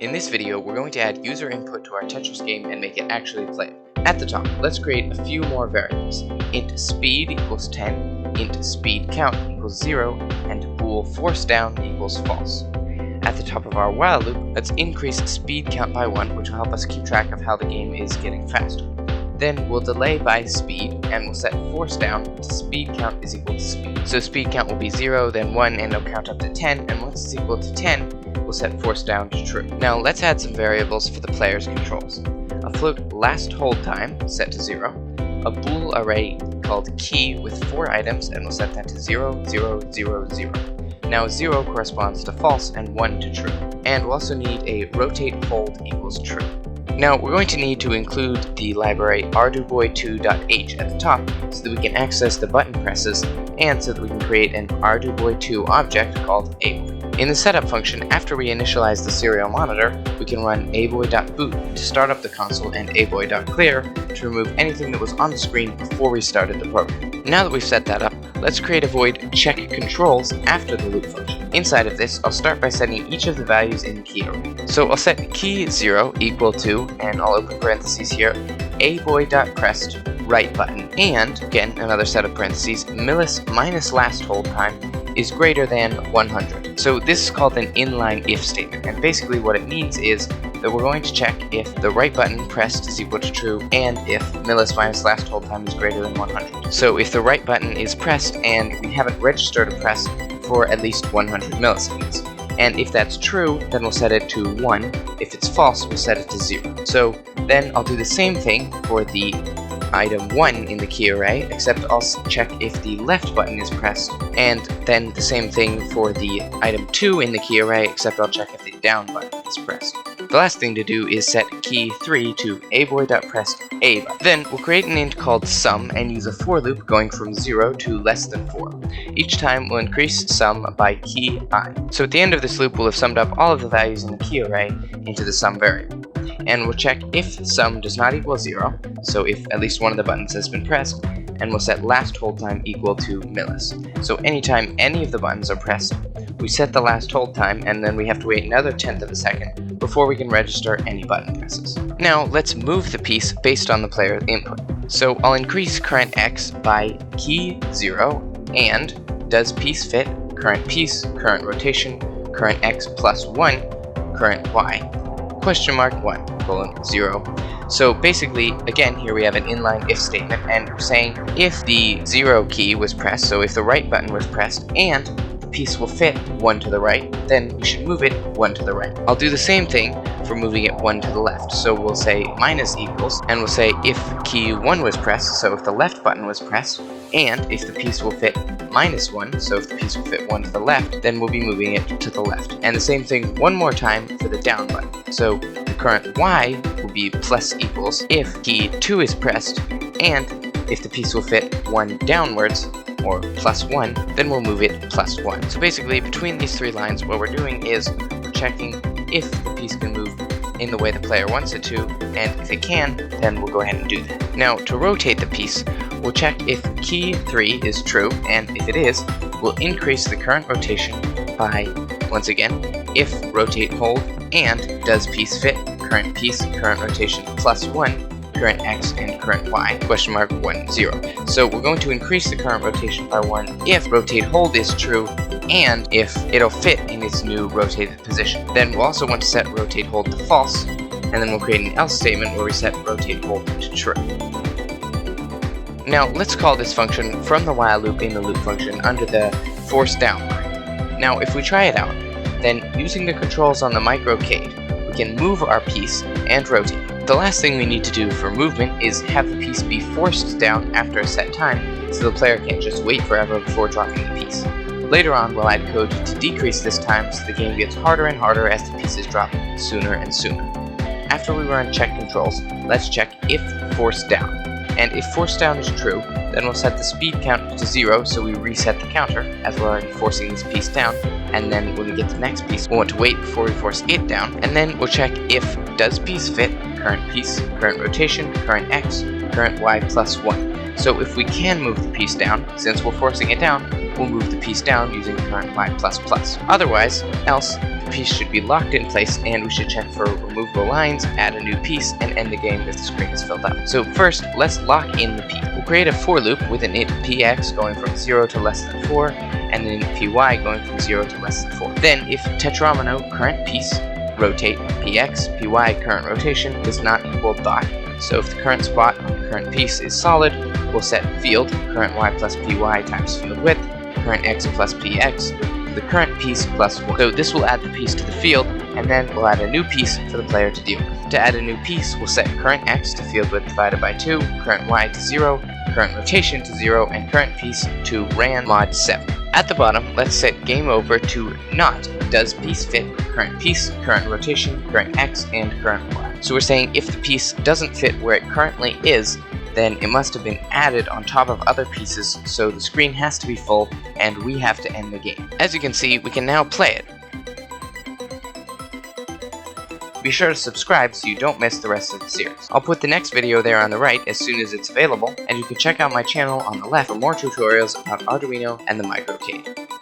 In this video, we're going to add user input to our Tetris game and make it actually play. At the top, let's create a few more variables. Int speed equals 10, int speed count equals 0, and bool force down equals false. At the top of our while loop, let's increase speed count by 1, which will help us keep track of how the game is getting faster. Then we'll delay by speed, and we'll set force down to speed count is equal to speed. So speed count will be 0, then 1, and it'll count up to 10, and once it's equal to 10, we'll set force down to true. Now let's add some variables for the player's controls. A float last hold time, set to 0. A bool array called key with 4 items, and we'll set that to 0, 0, 0, 0. Now 0 corresponds to false and 1 to true. And we'll also need a rotate hold equals true. Now we're going to need to include the library arduboy2.h at the top so that we can access the button presses and so that we can create an arduboy2 object called aboy. In the setup function, after we initialize the serial monitor, we can run aboy.boot to start up the console and aboy.clear to remove anything that was on the screen before we started the program. Now that we've set that up, let's create a void check controls after the loop function. Inside of this, I'll start by setting each of the values in the key array. So I'll set key 0 equal to, and I'll open parentheses here, aboy.pressed right button, and, again, another set of parentheses, millis minus last hold time is greater than 100. So this is called an inline if statement, and basically what it means is that we're going to check if the right button pressed is equal to true and if millis minus last hold time is greater than 100. So if the right button is pressed and we haven't registered a press for at least 100 milliseconds. And if that's true, then we'll set it to 1. If it's false, we'll set it to 0. So then I'll do the same thing for the item 1 in the key array, except I'll check if the left button is pressed, and then the same thing for the item 2 in the key array, except I'll check if the down button is pressed. The last thing to do is set key 3 to aboy.pressed A button. Then we'll create an int called sum and use a for loop going from 0 to less than 4. Each time we'll increase sum by key I. So at the end of this loop, we'll have summed up all of the values in the key array into the sum variable. And we'll check if sum does not equal 0, so if at least one of the buttons has been pressed, and we'll set last hold time equal to millis. So anytime any of the buttons are pressed, we set the last hold time, and then we have to wait another 1/10 of a second before we can register any button presses. Now let's move the piece based on the player input. So I'll increase current X by key 0 and does piece fit, current rotation, current X plus 1, current Y, question mark 1, colon 0. So basically, again, here we have an inline if statement, and we're saying if the 0 key was pressed, so if the right button was pressed, and the piece will fit 1 to the right, then we should move it 1 to the right. I'll do the same thing for moving it 1 to the left. So we'll say minus equals, and we'll say if key 1 was pressed, so if the left button was pressed, and if the piece will fit minus 1, so if the piece will fit 1 to the left, then we'll be moving it to the left. And the same thing one more time for the down button. So the current Y will be plus equals if key 2 is pressed, and if the piece will fit 1 downwards, or plus 1, then we'll move it plus 1. So basically, between these 3 lines, what we're doing is we're checking if the piece can move in the way the player wants it to, and if it can, then we'll go ahead and do that. Now, to rotate the piece, we'll check if key 3 is true, and if it is, we'll increase the current rotation by, once again, if rotate hold, and does piece fit, current rotation plus 1, current X and current Y, question mark 1, 0. So we're going to increase the current rotation by 1 if rotate hold is true, and if it'll fit in its new rotated position. Then we'll also want to set rotate hold to false, and then we'll create an else statement where we set rotate hold to true. Now let's call this function from the while loop in the loop function under the force down line. Now if we try it out, then using the controls on the MicroCade, we can move our piece and rotate it. The last thing we need to do for movement is have the piece be forced down after a set time, so the player can't just wait forever before dropping the piece. Later on, we'll add code to decrease this time so the game gets harder and harder as the pieces drop sooner and sooner. After we run check controls, let's check if force down. And if force down is true, then we'll set the speed count to 0, so we reset the counter, as we're already forcing this piece down, and then when we get to the next piece, we'll want to wait before we force it down, and then we'll check if does piece fit, current rotation, current X, current Y plus 1. So if we can move the piece down, since we're forcing it down, we'll move the piece down using current y++. Otherwise, else, the piece should be locked in place and we should check for removable lines, add a new piece, and end the game if the screen is filled up. So first, let's lock in the piece. We'll create a for loop with an int px going from 0 to less than 4, and an int py going from 0 to less than 4. Then, if tetromino current piece rotate px, py current rotation does not equal dot. So if the current spot on the current piece is solid, we'll set field current y plus py times field width, current x plus px, the current piece plus 1. So this will add the piece to the field, and then we'll add a new piece for the player to deal with. To add a new piece, we'll set current x to field width divided by 2, current y to 0, current rotation to 0, and current piece to ran mod 7. At the bottom, let's set game over to not does piece fit current piece, current rotation, current x, and current y. So we're saying if the piece doesn't fit where it currently is, then it must have been added on top of other pieces, so the screen has to be full, and we have to end the game. As you can see, we can now play it. Be sure to subscribe so you don't miss the rest of the series. I'll put the next video there on the right as soon as it's available, and you can check out my channel on the left for more tutorials about Arduino and the MicroCade.